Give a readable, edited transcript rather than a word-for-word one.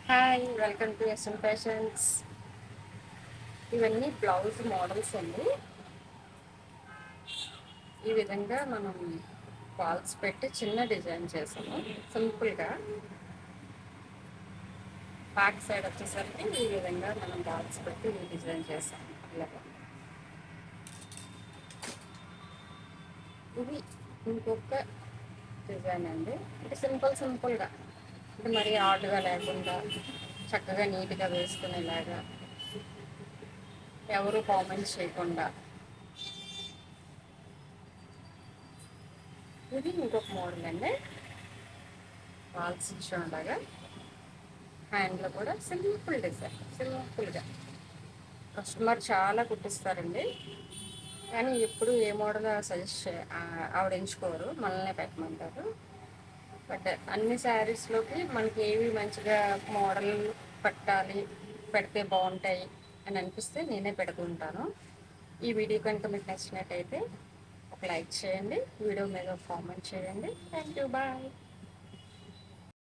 Hi welcome to SN Fashions. ఇవన్నీ blouse models అండి. ఈ విధంగా మనం ఫాల్స్ పెట్టి చిన్న డిజైన్ చేసాము సింపుల్గా. బ్యాక్ సైడ్ వచ్చేసరికి ఈ విధంగా మనం బాల్స్ పెట్టి ఈ డిజైన్ చేసాము. ఇలాగా ఇది ఇంకొక డిజైన్ అండి. అంటే సింపుల్గా, అంటే మరీ ఆర్డ్గా లేకుండా చక్కగా నీట్గా వేసుకునేలాగా, ఎవరు కామెంట్స్ చేయకుండా. ఇది ఇంకొక మోడల్ అండి. వాల్స్ ఇచ్చేలాగా హ్యాండ్లో కూడా సింపుల్ డిజైన్, సింపుల్గా. కస్టమర్ చాలా కుట్టిస్తారండి, కానీ ఎప్పుడు ఏ మోడల్ సజెస్ట్ ఆవిడ ఎంచుకోరు, మనల్నే పెట్టమంటారు. బట్ అన్ని శారీస్లోకి మనకి ఏవి మంచిగా మోడల్ పెట్టాలి, పెడితే బాగుంటాయి అని అనిపిస్తే నేనే పెడుతుంటాను. ఈ వీడియో కనుక మీకు నచ్చినట్టయితే ఒక లైక్ చేయండి, వీడియో మీద ఒక కామెంట్ చేయండి. Thank you, bye.